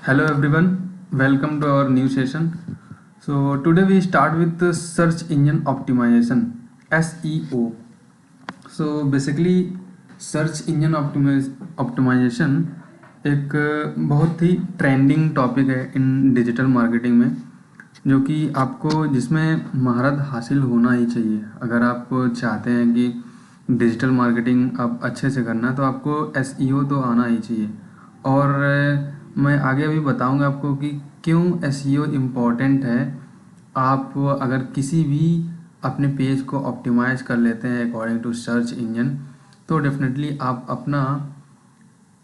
Hello everyone, welcome to our new session. So today we start with the search engine optimization SEO. So basically search engine optimisation एक बहुत ही trending topic है इन digital marketing में, जो कि आपको जिसमें महारत हासिल होना ही चाहिए। अगर आप चाहते हैं कि डिजिटल मार्केटिंग आप अच्छे से करना, तो आपको एसईओ तो आना ही चाहिए। और मैं आगे भी बताऊंगा आपको कि क्यों एसईओ इम्पॉर्टेंट है। आप अगर किसी भी अपने पेज को ऑप्टिमाइज़ कर लेते हैं अकॉर्डिंग टू सर्च इंजन, तो डेफिनेटली आप अपना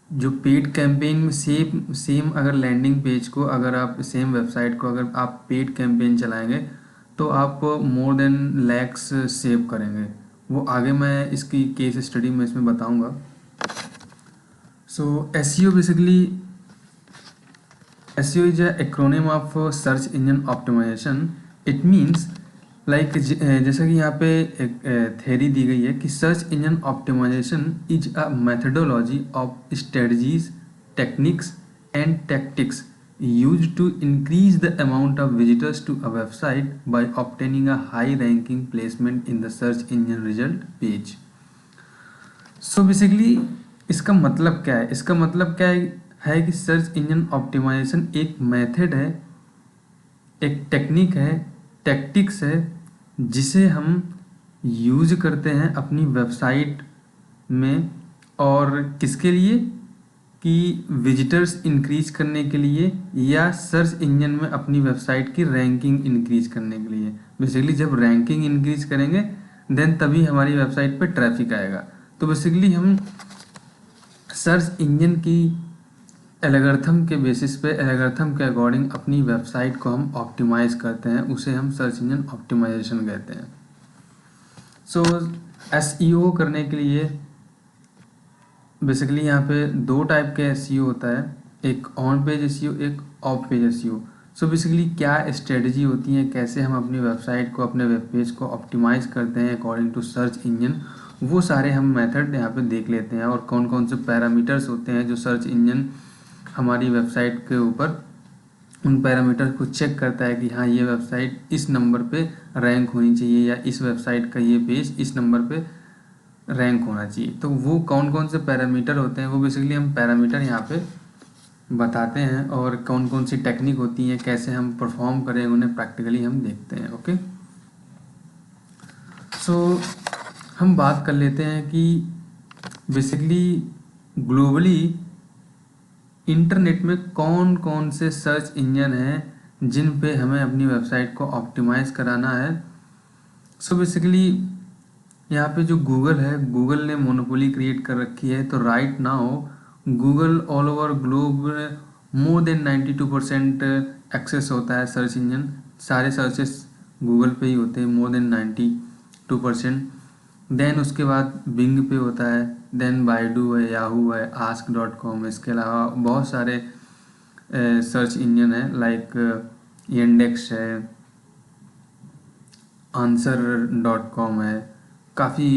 जो पेड कैंपेन में सेम सेम अगर लैंडिंग पेज को, अगर आप सेम वेबसाइट को अगर आप पेड कैंपेन चलाएंगे, तो आप मोर देन लैक्स सेव करेंगे। वो आगे मैं इसकी केस स्टडी में इसमें बताऊंगा। So SEO basically SEO is a acronym of search engine optimization. It means like जैसा कि यहाँ पे एक थ्योरी दी गई है कि search engine optimisation is a methodology of strategies, techniques and tactics used to increase the amount of visitors to a website by obtaining a high ranking placement in the search engine result page. So basically इसका मतलब क्या है? इसका मतलब क्या है कि search engine optimisation एक मेथड है, एक टेक्निक है, टैक्टिक्स है, जिसे हम यूज करते हैं अपनी वेबसाइट में। और किसके लिए? कि विजिटर्स इंक्रीज करने के लिए, या सर्च इंजन में अपनी वेबसाइट की रैंकिंग इंक्रीज करने के लिए। बेसिकली जब रैंकिंग इंक्रीज करेंगे देन तभी हमारी वेबसाइट पे ट्रैफिक आएगा। तो बेसिकली हम सर्च इंजन की एल्गोरिथम के बेसिस पे, एल्गोरिथम के अकॉर्डिंग अपनी वेबसाइट को हम ऑप्टिमाइज करते हैं, उसे हम सर्च इंजन ऑप्टिमाइजेशन कहते हैं। सो एसईओ करने के लिए बेसिकली यहाँ पे दो टाइप के एसईओ होता है, एक ऑन पेज एसईओ, एक of page SEO. So basically क्या स्ट्रेटजी होती है, कैसे हम अपनी वेबसाइट को, अपने वेब पेज को ऑप्टिमाइज करते हैं अकॉर्डिंग टू सर्च इंजन, वो सारे हम मेथड यहाँ पे देख लेते हैं। और कौन कौन से पैरामीटर्स होते हैं जो सर्च इंजन हमारी वेबसाइट के ऊपर उन पैरामीटर को चेक करता है कि हाँ, ये वेबसाइट इस नंबर पे रैंक होनी चाहिए, या इस वेबसाइट का ये पेज इस नंबर पे रैंक होना चाहिए। तो वो कौन कौन से पैरामीटर होते हैं, वो बेसिकली हम पैरामीटर यहाँ पे बताते हैं। और कौन कौन सी टेक्निक होती है, कैसे हम परफॉर्म करें, उन्हें प्रैक्टिकली हम देखते हैं। ओके, सो हम बात कर लेते हैं कि बेसिकली ग्लोबली इंटरनेट में कौन कौन से सर्च इंजन हैं जिन पे हमें अपनी वेबसाइट को ऑप्टिमाइज कराना है। सो बेसिकली यहाँ पे जो गूगल है, गूगल ने मोनोपोली क्रिएट कर रखी है। तो right now Google all over globe more than 92% access होता है सर्च इंजन। सारे सर्चेस गूगल पे ही होते हैं, मोर देन 92%। देन उसके बाद बिंग पे होता है, देन बाइडू है, याहू है, ask.com है। इसके अलावा बहुत सारे सर्च इंजन है, लाइक इंडेक्स है, आंसर.com है, काफ़ी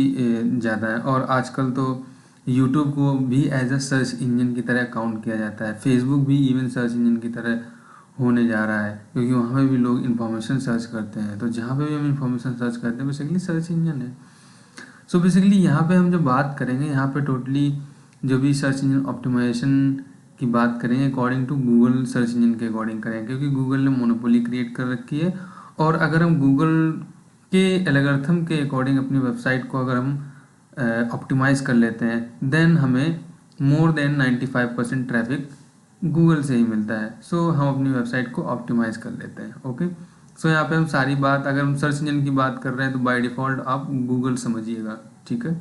ज़्यादा है। और आजकल तो यूट्यूब को भी एज अ सर्च इंजन की तरह काउंट किया जाता है। फेसबुक भी इवन सर्च इंजन की तरह होने जा रहा है, क्योंकि वहाँ पे भी लोग इन्फॉर्मेशन सर्च करते हैं। तो जहाँ पे भी हम इन्फॉर्मेशन सर्च करते हैं बेसिकली सर्च इंजन है। सो बेसिकली यहाँ पे हम जब बात करेंगे, यहाँ पे टोटली जो भी सर्च इंजन ऑप्टिमाइजेशन की बात करेंगे according to Google search engine के अकॉर्डिंग करेंगे, क्योंकि गूगल ने मोनोपोली क्रिएट कर रखी है। और अगर हम गूगल के एल्गोरिथम के अकॉर्डिंग अपनी वेबसाइट को अगर हम ऑप्टिमाइज़ कर लेते हैं, देन हमें मोर देन 95% ट्रैफिक गूगल से ही मिलता है। सो हम अपनी वेबसाइट को ऑप्टिमाइज़ कर लेते हैं। ओके, सो यहाँ पे हम सारी बात, अगर हम सर्च इंजन की बात कर रहे हैं तो बाय डिफ़ॉल्ट आप गूगल समझिएगा, ठीक है।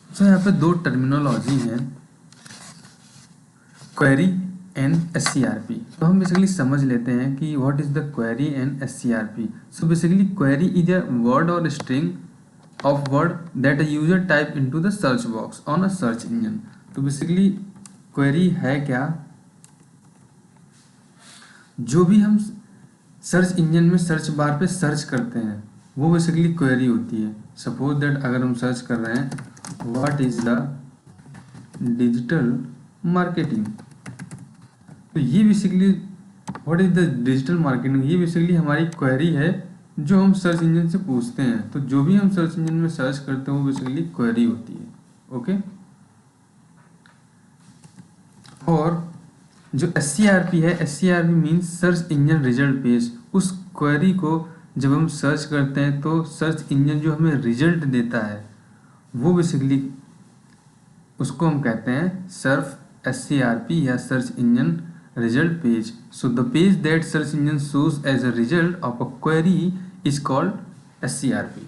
सो यहाँ पे दो टर्मिनोलॉजी हैं, क्वेरी एंड एससीआरपी। तो हम बेसिकली समझ लेते हैं कि what is the query and SCRP. So basically query is a word or string of word that a user type into the search box on a search engine. तो basically query है क्या? जो भी हम सर्च इंजन में search bar पे search करते हैं वो बेसिकली क्वेरी होती है। सपोज दैट अगर हम सर्च कर रहे हैं what is the digital marketing. तो ये basically what is the digital marketing, ये बेसिकली हमारी क्वेरी है जो हम सर्च इंजन से पूछते हैं। तो जो भी हम सर्च इंजन में सर्च करते हैं वो बेसिकली क्वेरी होती है। ओके, और जो SCRP है, SCRP means search engine result page. उस क्वेरी को जब हम सर्च करते हैं तो सर्च इंजन जो हमें रिजल्ट देता है वो बेसिकली उसको हम कहते हैं सर्फ SCRP या search engine result page. So the page that search engine shows as a result of a query is called SCRP।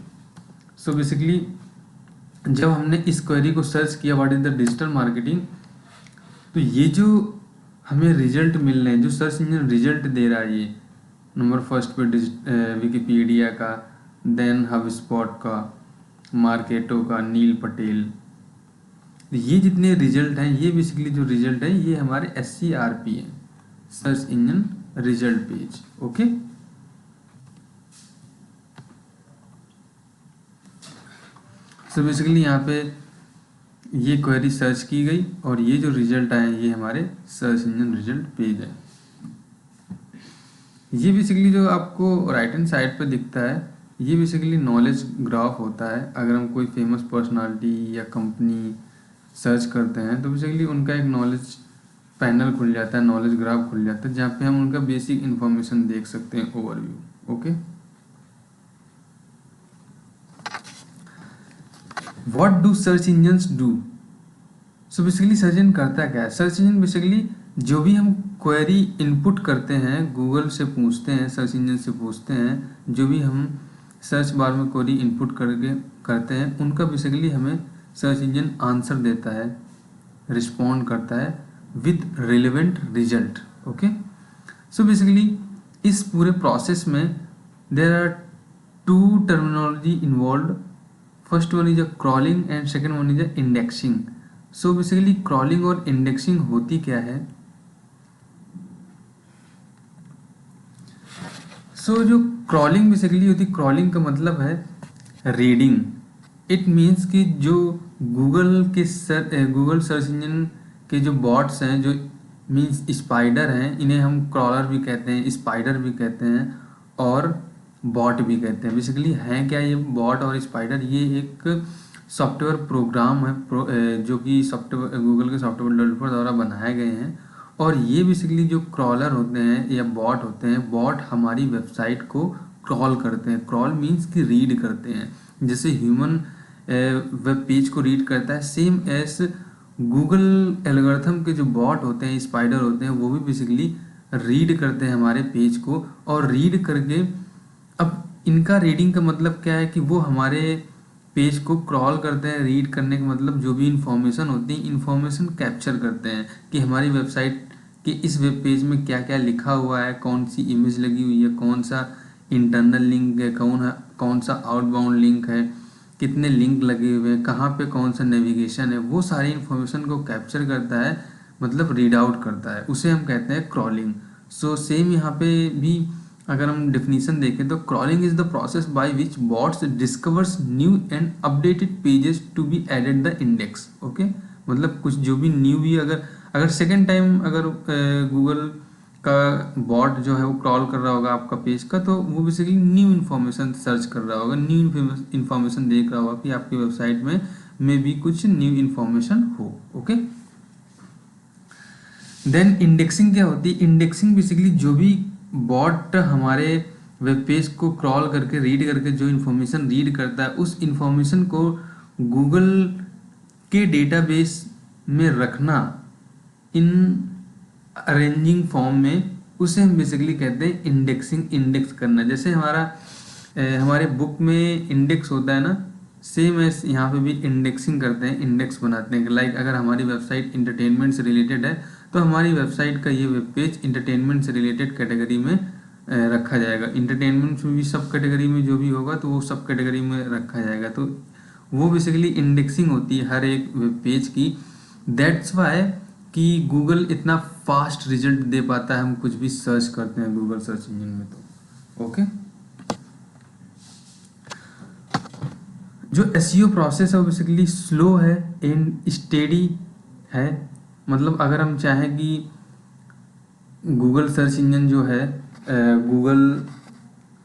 So basically जब हमने इस क्वेरी को सर्च किया what is the digital marketing, तो ये जो हमें रिजल्ट मिल रहे हैं, जो सर्च इंजन रिजल्ट दे रहा है, ये नंबर फर्स्ट पे विकिपीडिया का, देन हबस्पॉट का, मार्केटो का, नील पटेल, ये जितने रिजल्ट हैं ये बेसिकली जो रिजल्ट है ये हमारे SCRP है, search engine result page. Okay, so basically यहाँ पे ये क्वेरी सर्च की गई और ये जो रिजल्ट आए ये हमारे सर्च इंजन रिजल्ट पेज है। ये बेसिकली जो आपको राइट हैंड साइड पे दिखता है ये बेसिकली नॉलेज ग्राफ होता है। अगर हम कोई फेमस पर्सनालिटी या कंपनी सर्च करते हैं तो बेसिकली उनका एक नॉलेज पैनल खुल जाता है, नॉलेज ग्राफ खुल जाता है, जहाँ पे हम उनका बेसिक इन्फॉर्मेशन देख सकते हैं, overview. Okay, what do search engines do? So basically search engine करता क्या है? सर्च इंजन बेसिकली जो भी हम क्वेरी इनपुट करते हैं, गूगल से पूछते हैं, सर्च इंजन से पूछते हैं, जो भी हम सर्च बार में क्वेरी इनपुट करके करते हैं उनका बेसिकली हमें सर्च इंजन आंसर देता है, रिस्पॉन्ड करता है with relevant result. Okay, so basically इस पूरे प्रोसेस में there are two terminology involve. First one is a crawling and second one is a indexing. So basically crawling और indexing होती क्या है? सो जो क्रॉलिंग बेसिकली होती, क्रॉलिंग का मतलब है रीडिंग। इट मीन्स कि जो गूगल सर्च इंजन के जो बॉट्स हैं, जो मीन्स स्पाइडर हैं, इन्हें हम क्रॉलर भी कहते हैं, स्पाइडर भी कहते हैं और बॉट भी कहते हैं। बेसिकली हैं क्या ये बॉट और स्पाइडर? ये एक सॉफ्टवेयर प्रोग्राम है जो कि सॉफ्टवेयर गूगल के सॉफ्टवेयर डेवलपर द्वारा बनाए गए हैं। और ये बेसिकली जो क्रॉलर होते हैं या बॉट होते हैं, बॉट हमारी वेबसाइट को क्रॉल करते हैं। क्रॉल मीन्स कि रीड करते हैं, जैसे ह्यूमन वेब पेज को रीड करता है, सेम एज गूगल एल्गोरिथम के जो बॉट होते हैं, स्पाइडर होते हैं, वो भी बेसिकली रीड करते हैं हमारे पेज को। और रीड करके अब इनका रीडिंग का मतलब क्या है कि वो हमारे पेज को क्रॉल करते हैं। रीड करने का मतलब जो भी इंफॉर्मेशन होती है, इंफॉर्मेशन कैप्चर करते हैं कि हमारी वेबसाइट के इस वेब पेज में क्या क्या लिखा हुआ है, कौन सी इमेज लगी हुई है, कौन सा इंटरनल लिंक है, कौन सा आउटबाउंड लिंक है, कितने लिंक लगे हुए हैं, कहाँ पे कौन सा नेविगेशन है, वो सारी इन्फॉर्मेशन को कैप्चर करता है, मतलब रीड आउट करता है, उसे हम कहते हैं क्रॉलिंग। सो सेम यहाँ पे भी अगर हम डेफिनेशन देखें तो crawling is the process by which bots discovers new and updated pages to be added the index. Okay, मतलब कुछ जो भी न्यू भी अगर सेकेंड टाइम अगर गूगल का बॉट जो है वो क्रॉल कर रहा होगा आपका पेज का, तो वो बेसिकली न्यू इन्फॉर्मेशन सर्च कर रहा होगा, न्यू इन्फॉर्मेशन देख रहा होगा कि आपकी वेबसाइट में भी कुछ न्यू इन्फॉर्मेशन हो। ओके, देन इंडेक्सिंग क्या होती है? इंडेक्सिंग बेसिकली जो भी बॉट हमारे वेब पेज को क्रॉल करके रीड करके जो इन्फॉर्मेशन रीड करता है, उस इन्फॉर्मेशन को गूगल के डेटाबेस में रखना इन अरेंजिंग फॉर्म में, उसे हम बेसिकली कहते हैं इंडेक्सिंग, इंडेक्स करना। जैसे हमारे बुक में इंडेक्स होता है ना, सेम एस यहाँ पे भी इंडेक्सिंग करते हैं, इंडेक्स बनाते हैं। लाइक अगर हमारी वेबसाइट इंटरटेनमेंट से रिलेटेड है तो हमारी वेबसाइट का ये वेब पेज इंटरटेनमेंट से रिलेटेड कैटेगरी में रखा जाएगा। इंटरटेनमेंट में भी सब कैटेगरी में जो भी होगा तो वो सब कैटेगरी में रखा जाएगा। तो वो बेसिकली इंडेक्सिंग होती है हर एक वेब पेज की। दैट्स वाई कि गूगल इतना फास्ट रिजल्ट दे पाता है, हम कुछ भी सर्च करते हैं गूगल सर्च इंजन में। तो ओके, जो एसईओ प्रोसेस है वो बेसिकली स्लो है एंड स्टेडी है। मतलब अगर हम चाहें कि गूगल सर्च इंजन जो है, गूगल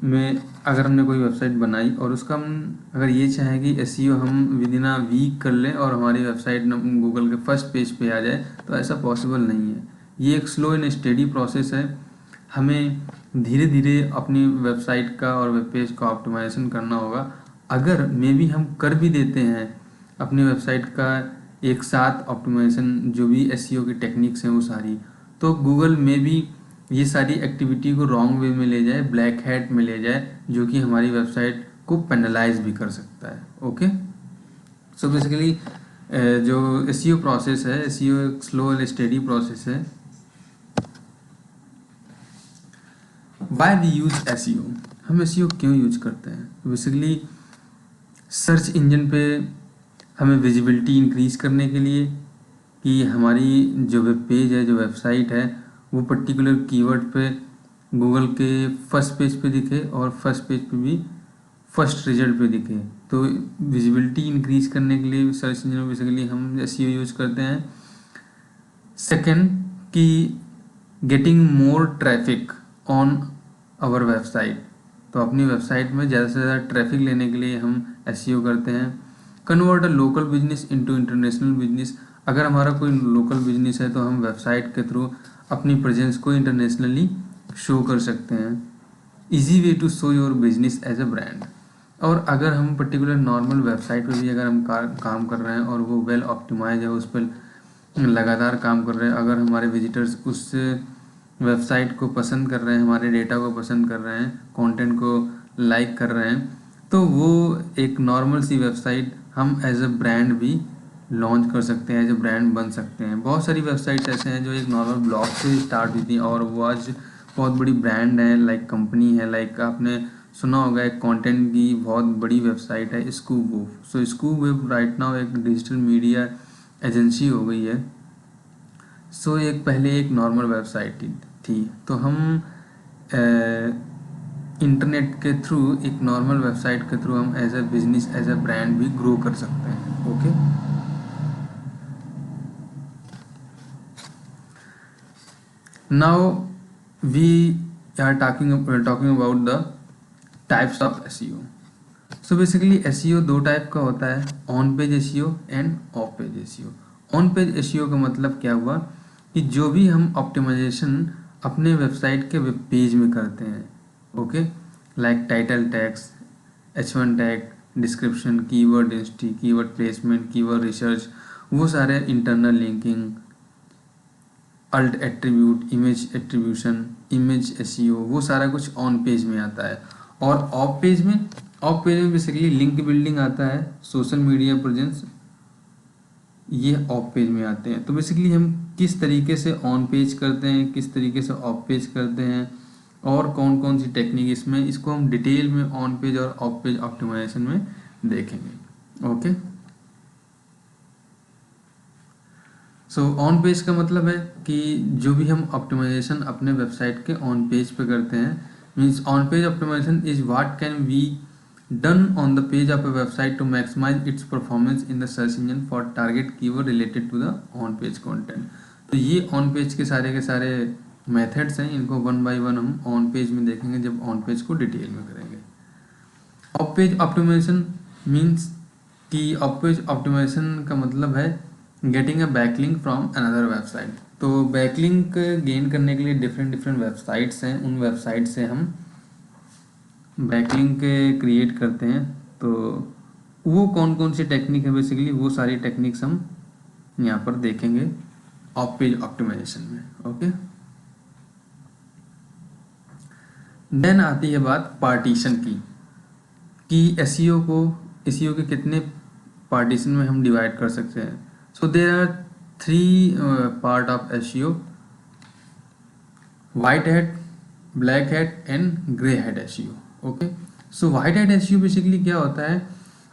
में अगर हमने कोई वेबसाइट बनाई और उसका हम अगर ये चाहें कि एसईओ हम विद इन अ वीक कर लें और हमारी वेबसाइट गूगल के फर्स्ट पेज पे आ जाए, तो ऐसा पॉसिबल नहीं है। ये एक स्लो एंड स्टेडी प्रोसेस है। हमें धीरे धीरे अपनी वेबसाइट का और वेब पेज का ऑप्टिमाइजेशन करना होगा। अगर मे बी हम कर भी देते हैं अपनी वेबसाइट का एक साथ ऑप्टिमाइजेशन, जो भी एसईओ की टेक्निक्स हैं वो सारी, तो गूगल में भी ये सारी एक्टिविटी को रॉन्ग वे में ले जाए, ब्लैक हैट में ले जाए, जो कि हमारी वेबसाइट को पेनलाइज भी कर सकता है। ओके, सो बेसिकली जो एसईओ प्रोसेस है, एसईओ एक स्लो एंड स्टेडी प्रोसेस है। वाई वी यूज एसईओ, हम एसईओ क्यों यूज करते हैं? तो बेसिकली सर्च इंजन पे हमें विजिबिलिटी इंक्रीज करने के लिए, कि हमारी जो वेब पेज है, जो वेबसाइट है, वो पर्टिकुलर कीवर्ड पे गूगल के फर्स्ट पेज पे दिखे और फर्स्ट पेज पे भी फर्स्ट रिजल्ट पे दिखे। तो विजिबिलिटी इंक्रीज करने के लिए सर्च इंजन में बेसिकली हम एसईओ यूज करते हैं। सेकंड, कि getting more traffic on our website, तो अपनी वेबसाइट में ज़्यादा से ज़्यादा ट्रैफिक लेने के लिए हम एसईओ करते हैं। Convert a local business into international business, अगर हमारा कोई लोकल बिजनेस है तो हम वेबसाइट के थ्रू अपनी प्रेजेंस को इंटरनेशनली शो कर सकते हैं। Easy way to show your business as a brand, और अगर हम पर्टिकुलर नॉर्मल वेबसाइट पे भी अगर हम काम कर रहे हैं और वो वेल ऑप्टिमाइज है, उस पर लगातार काम कर रहे हैं, अगर हमारे विजिटर्स उस वेबसाइट को पसंद कर रहे हैं, हमारे डेटा को पसंद कर रहे हैं, कंटेंट को लाइक कर रहे हैं, तो वो एक नॉर्मल सी वेबसाइट हम एज अ ब्रांड भी लॉन्च कर सकते हैं, एज अ ब्रांड बन सकते हैं। बहुत सारी वेबसाइट्स ऐसे हैं जो एक नॉर्मल ब्लॉग से स्टार्ट हुई थी और वो आज बहुत बड़ी ब्रांड है, लाइक कंपनी है। लाइक आपने सुना होगा एक कंटेंट की बहुत बड़ी वेबसाइट है स्कूप वेब। सो स्कूप वेब राइट नाउ एक डिजिटल मीडिया एजेंसी हो गई है। सो एक पहले एक नॉर्मल वेबसाइट थी, तो हम इंटरनेट के थ्रू, एक नॉर्मल वेबसाइट के थ्रू हम as a business, as a brand भी ग्रो कर सकते हैं। Okay, now we are talking about the types of SEO. So basically SEO दो टाइप का होता है, on page SEO and off page SEO. On page SEO का मतलब क्या हुआ कि जो भी हम ऑप्टिमाइजेशन अपने वेबसाइट के वेब पेज में करते हैं, okay, like title tags, H1 tag, description, keyword density, keyword placement, keyword research, वो सारे internal linking, alt attribute, image attribution, image SEO, वो सारा कुछ ऑन पेज में आता है। और ऑफ पेज में बेसिकली लिंक बिल्डिंग आता है, सोशल मीडिया प्रेजेंस, ये ऑफ पेज में आते हैं। तो बेसिकली हम किस तरीके से ऑन पेज करते हैं, किस तरीके से ऑफ पेज करते हैं, और कौन कौन सी टेक्निक इसमें, इसको हम डिटेल में ऑन पेज और ऑफ पेज ऑप्टिमाइजेशन में देखेंगे। ओके, सो ऑन पेज का मतलब है कि जो भी हम ऑप्टिमाइजेशन अपने वेबसाइट के ऑन पेज पे करते हैं, means on page optimisation is what can be done on the page of a website to maximize its performance in the search engine for target keyword related to the on page content। तो ये on page के सारे methods हैं, इनको one by one हम on page में देखेंगे जब ऑन पेज को डिटेल में करेंगे। ऑफ पेज ऑप्टिमाइजेशन मीन्स कि ऑफ पेज ऑप्टिमाइजेशन का मतलब है getting a backlink from another website. तो बैकलिंक गेन करने के लिए डिफरेंट वेबसाइट्स हैं, उन वेबसाइट से हम बैकलिंक क्रिएट करते हैं। तो वो कौन कौन सी टेक्निक है, बेसिकली वो सारी टेक्निक्स हम यहाँ पर देखेंगे ऑफ पेज ऑप्टिमाइजेशन में। ओके, देन आती है बात पार्टीशन की, कि एसईओ के कितने पार्टीशन में हम डिवाइड कर सकते हैं। So there are 3 part of SEO, white hat, black hat and grey hat SEO. Okay, so white hat SEO basically क्या होता है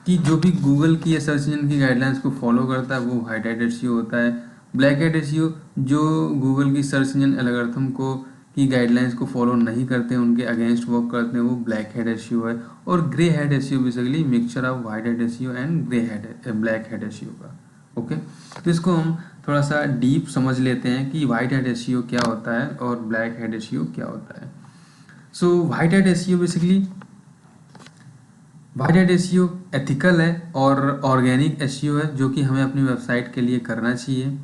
कि जो भी गूगल की या सर्च इंजन की गाइडलाइंस को फॉलो करता है वो वाइट हैट एसईओ होता है। ब्लैक हैट एसईओ जो गूगल की सर्च इंजन एल्गोरिथम को की गाइडलाइंस को फॉलो नहीं करते हैं, उनके अगेंस्ट वर्क करते हैं, वो ब्लैक हैट एसईओ है। और grey hat SEO basically mixture of white hat SEO and grey hat black hat SEO का। ओके, तो इसको हम थोड़ा सा डीप समझ लेते हैं कि वाइट हैट एसईओ क्या होता है और ब्लैक हैट एसईओ क्या होता है। सो white hat SEO basically, white hat SEO ethical है और ऑर्गेनिक एसईओ है जो कि हमें अपनी वेबसाइट के लिए करना चाहिए।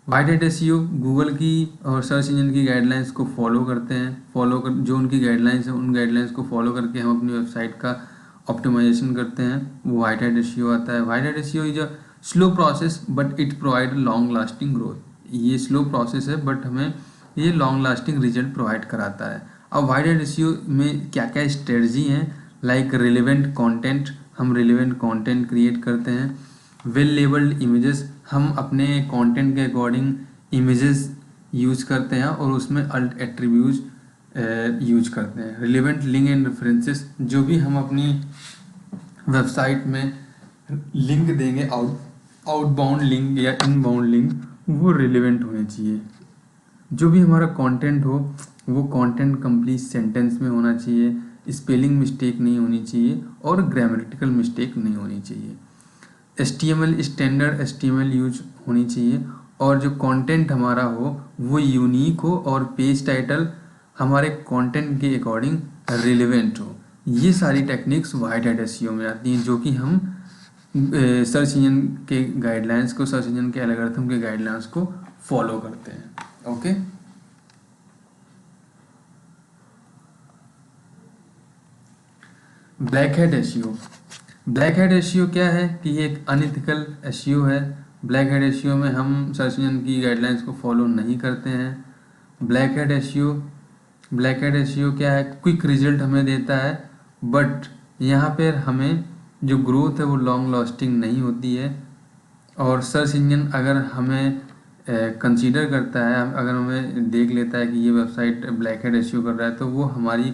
वाइट हैट एसईओ गूगल की और सर्च इंजन की गाइडलाइंस को फॉलो करते हैं, जो उनकी गाइडलाइंस है उन गाइडलाइंस को फॉलो करके हम अपनी वेबसाइट का ऑप्टिमाइजेशन करते हैं, वो वाइट हैट एसईओ आता है। White hat SEO is a slow process but it provide long lasting growth. ये स्लो प्रोसेस है बट हमें ये लॉन्ग लास्टिंग रिजल्ट प्रोवाइड कराता है। अब वाइट हैट एसईओ में क्या क्या स्ट्रेटजी हैं, लाइक रिलेवेंट कंटेंट, हम रिलेवेंट कंटेंट क्रिएट करते हैं। वेल लेबल्ड इमेजेस, हम अपने कंटेंट के अकॉर्डिंग इमेजेस यूज करते हैं और उसमें अल्ट एट्रीब्यूट यूज करते हैं। रिलेवेंट लिंक एंड रेफरेंसेस, जो भी हम अपनी वेबसाइट में लिंक देंगे, आउटबाउंड लिंक या इनबाउंड लिंक, वो रिलेवेंट होने चाहिए। जो भी हमारा कंटेंट हो वो कंटेंट कंप्लीट सेंटेंस में होना चाहिए, स्पेलिंग मिस्टेक नहीं होनी चाहिए और ग्रामेटिकल मिस्टेक नहीं होनी चाहिए। HTML स्टैंडर्ड HTML यूज होनी चाहिए और जो कंटेंट हमारा हो वो यूनिक हो और पेज टाइटल हमारे कंटेंट के अकॉर्डिंग रिलेवेंट हो। ये सारी टेक्निक्स वाइट हैट एसईओ में आती हैं जो कि हम सर्च इंजन के गाइडलाइंस को, सर्च इंजन के एल्गोरिथम के गाइडलाइंस को फॉलो करते हैं। Okay, black hat SEO. Black hat SEO क्या है कि ये एक अनइथिकल एसईओ है। ब्लैक हैट एसईओ में हम सर्च इंजन की गाइडलाइंस को फॉलो नहीं करते हैं। ब्लैक हैट एसईओ क्या है, क्विक रिजल्ट हमें देता है बट यहाँ पर हमें जो ग्रोथ है वो लॉन्ग लास्टिंग नहीं होती है। और सर्च इंजन अगर हमें कंसीडर करता है, अगर हमें देख लेता है कि ये वेबसाइट ब्लैक हैट एसईओ कर रहा है, तो वो हमारी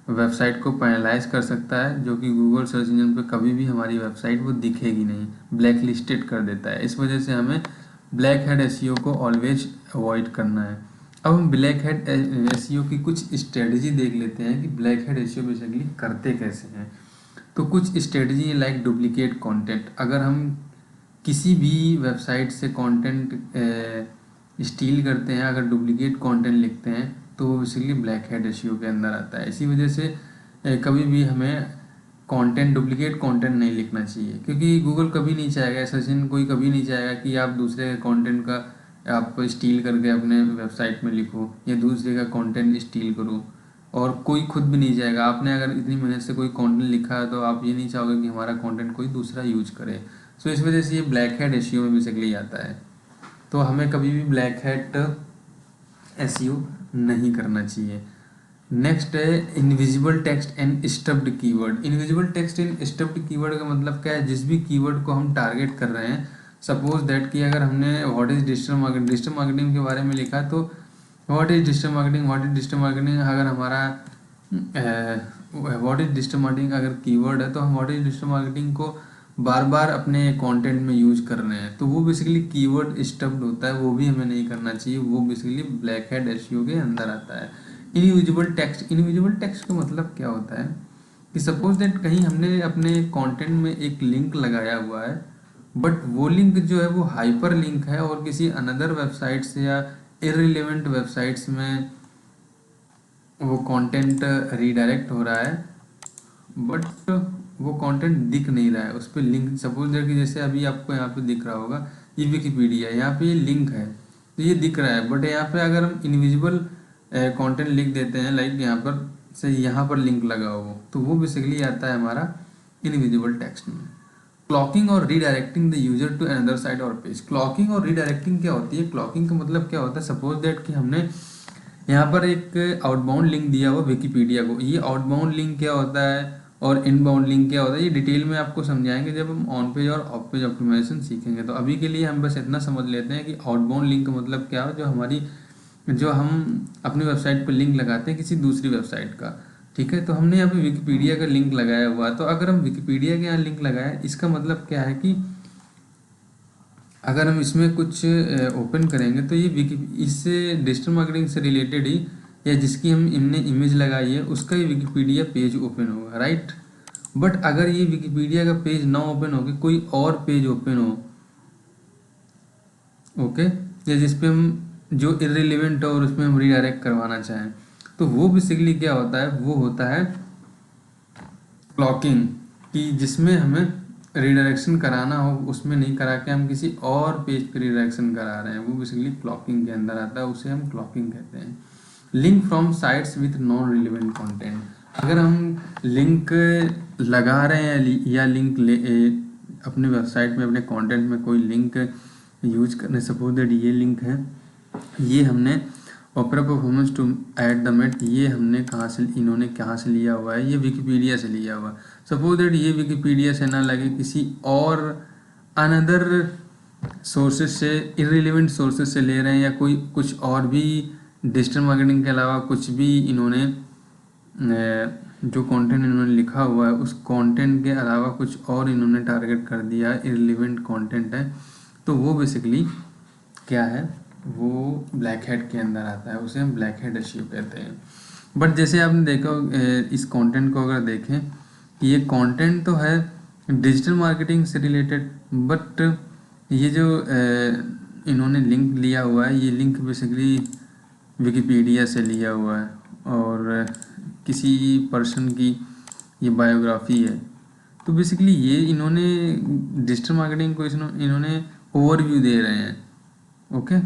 वेबसाइट को पेनलाइज कर सकता है, जो कि गूगल सर्च इंजन पे कभी भी हमारी वेबसाइट वो दिखेगी नहीं, ब्लैक लिस्टेड कर देता है। इस वजह से हमें ब्लैक हैट एसईओ को ऑलवेज अवॉइड करना है। अब हम ब्लैक हैट एसईओ की कुछ स्ट्रेटजी देख लेते हैं कि ब्लैक हैट एसईओ बेसिकली करते कैसे हैं। तो कुछ स्ट्रेटजी लाइक डुप्लीकेट कंटेंट, अगर हम किसी भी वेबसाइट से कंटेंट स्टील करते हैं, अगर डुप्लीकेट कंटेंट लिखते हैं तो वो बेसिकली ब्लैक हैट एसईओ के अंदर आता है। इसी वजह से कभी भी हमें डुप्लीकेट कंटेंट नहीं लिखना चाहिए, क्योंकि गूगल कभी नहीं चाहेगा, सर्च इंजन कोई कभी नहीं चाहेगा कि आप दूसरे के कंटेंट का आप स्टील करके अपने वेबसाइट में लिखो या दूसरे का कंटेंट स्टील करो, और कोई खुद भी नहीं चाहेगा। आपने अगर इतनी मेहनत से कोई कंटेंट लिखा है तो आप ये नहीं चाहोगे कि हमारा कंटेंट कोई दूसरा यूज करे। सो इस वजह से ये ब्लैक हैट एसईओ में बेसिकली आता है। तो हमें कभी भी ब्लैक हैट एसईओ नहीं करना चाहिए। नेक्स्ट है invisible text and stuffed keyword. Invisible text and stuffed keyword का मतलब क्या है, जिस भी कीवर्ड को हम टारगेट कर रहे हैं, सपोज दैट कि अगर हमने व्हाट इज डिजिटल मार्केटिंग के बारे में लिखा, तो व्हाट इज डिजिटल मार्केटिंग अगर हमारा व्हाट इज डिजिटल मार्केटिंग अगर कीवर्ड है, तो हम व्हाट इज डिजिटल मार्केटिंग को बार बार अपने कंटेंट में यूज कर रहे हैं, तो वो बेसिकली कीवर्ड स्टफ्ड होता है, वो भी हमें नहीं करना चाहिए, वो बेसिकली ब्लैक हैट एसईओ के अंदर आता है। इनविजिबल टेक्स्ट का मतलब क्या होता है कि सपोज दैट कहीं हमने अपने कंटेंट में एक लिंक लगाया हुआ है, बट वो लिंक जो है वो हाइपर लिंक है और किसी अनदर वेबसाइट्स या इररिलेवेंट वेबसाइट्स में वो कंटेंट रीडायरेक्ट हो रहा है, बट वो कंटेंट दिख नहीं रहा है उस पर लिंक। सपोज दैट कि जैसे अभी आपको यहाँ पे दिख रहा होगा ये विकिपीडिया, यहाँ पे ये लिंक है तो ये दिख रहा है, बट यहाँ पे अगर हम इनविजिबल कंटेंट लिख देते हैं, लाइक यहाँ पर से यहाँ पर लिंक लगा हो, तो वो बेसिकली आता है हमारा इनविजिबल टेक्स्ट में। क्लॉकिंग और redirecting the user to another site और पेज। क्लॉकिंग और रीडायरेक्टिंग क्या होती है, क्लॉकिंग का मतलब क्या होता है, सपोज दैट कि हमने यहाँ पर एक आउटबाउंड लिंक दिया हुआ विकिपीडिया को। ये आउटबाउंड लिंक क्या होता है और इनबाउंड लिंक क्या होता है, ये डिटेल में आपको समझाएंगे जब हम ऑन पेज और ऑफ पेज ऑप्टिमाइजेशन सीखेंगे। तो अभी के लिए हम बस इतना समझ लेते हैं कि आउटबाउंड लिंक का मतलब क्या है, जो हम अपनी वेबसाइट पर लिंक लगाते हैं किसी दूसरी वेबसाइट का, ठीक है। तो हमने यहाँ पे विकिपीडिया का लिंक लगाया हुआ है, तो अगर हम विकिपीडिया के यहाँ लिंक लगाए, इसका मतलब क्या है कि अगर हम इसमें कुछ ओपन करेंगे तो ये इससे डिजिटल मार्केटिंग से रिलेटेड ही या जिसकी हमने इमेज लगाई है उसका ही विकिपीडिया पेज ओपन होगा, राइट। बट अगर ये विकिपीडिया का पेज ना ओपन हो के कोई और पेज ओपन हो, ओके, या जिस पे हम जो इररिलेवेंट है और उसमें हम रीडायरेक्ट करवाना चाहें, तो वो बेसिकली क्या होता है, वो होता है क्लॉकिंग, कि जिसमें हमें रीडायरेक्शन कराना हो उसमें नहीं करा के हम किसी और पेज पे रीडायरेक्शन करा रहे हैं, वो बेसिकली क्लॉकिंग के अंदर आता है, उसे हम क्लॉकिंग कहते हैं। Link from sites with non relevant content, अगर हम लिंक लगा रहे हैं या लिंक अपने वेबसाइट में अपने कंटेंट में कोई लिंक यूज करने, सपोज दैट ये लिंक है, ये हमने opera performance to add the met, ये हमने कहाँ से, इन्होंने कहाँ से लिया हुआ है, ये विकिपीडिया से लिया हुआ है। सपोज दैट ये विकिपीडिया से ना लगे किसी और अनदर सोर्सेज से, इररिलेवेंट सोर्सेज से ले रहे हैं, या कोई कुछ और भी डिजिटल मार्केटिंग के अलावा कुछ भी इन्होंने जो कंटेंट इन्होंने लिखा हुआ है उस कंटेंट के अलावा कुछ और इन्होंने टारगेट कर दिया है, इररिलेवेंट कंटेंट है, तो वो बेसिकली क्या है, वो ब्लैक हेड के अंदर आता है, उसे हम ब्लैक हेड एसईओ कहते हैं। बट जैसे आपने देखा इस कंटेंट को अगर देखें, ये कंटेंट तो है डिजिटल मार्केटिंग से रिलेटेड, बट ये जो इन्होंने लिंक लिया हुआ है, ये लिंक बेसिकली विकिपीडिया से लिया हुआ है और किसी पर्सन की ये बायोग्राफी है। तो बेसिकली ये इन्होंने डिजिटल मार्केटिंग को इन्होंने ओवरव्यू दे रहे हैं। ओके,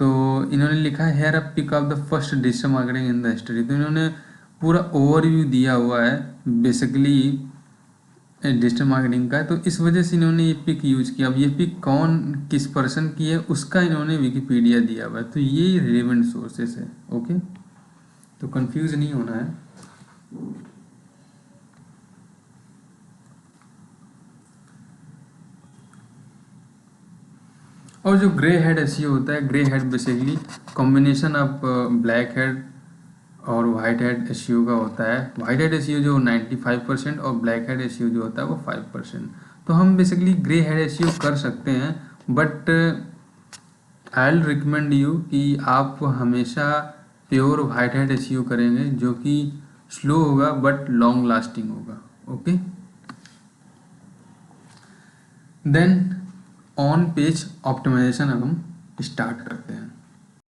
तो इन्होंने लिखा है here a pic of the first digital marketing in the history, तो इन्होंने पूरा ओवरव्यू दिया हुआ है बेसिकली डिजिटल मार्केटिंग का, तो इस वजह से इन्होंने ये पिक यूज किया। अब ये पिक कौन किस पर्सन की है उसका इन्होंने विकिपीडिया दिया हुआ है, तो ये रिलेवेंट सोर्सेस है। ओके, तो कंफ्यूज नहीं होना है। और जो ग्रे हेड एसईओ होता है, grey head basically combination of black head और वाइट हेड एसईओ का होता है। वाइट हेड एसईओ जो 95% और ब्लैक हेड एसईओ जो होता है वो 5%। तो हम बेसिकली ग्रे हेड एसईओ कर सकते हैं, but I will recommend you कि आप हमेशा प्योर वाइट हेड एसईओ करेंगे, जो कि स्लो होगा बट लॉन्ग लास्टिंग होगा। Okay, then on page optimisation अब हम स्टार्ट करते हैं।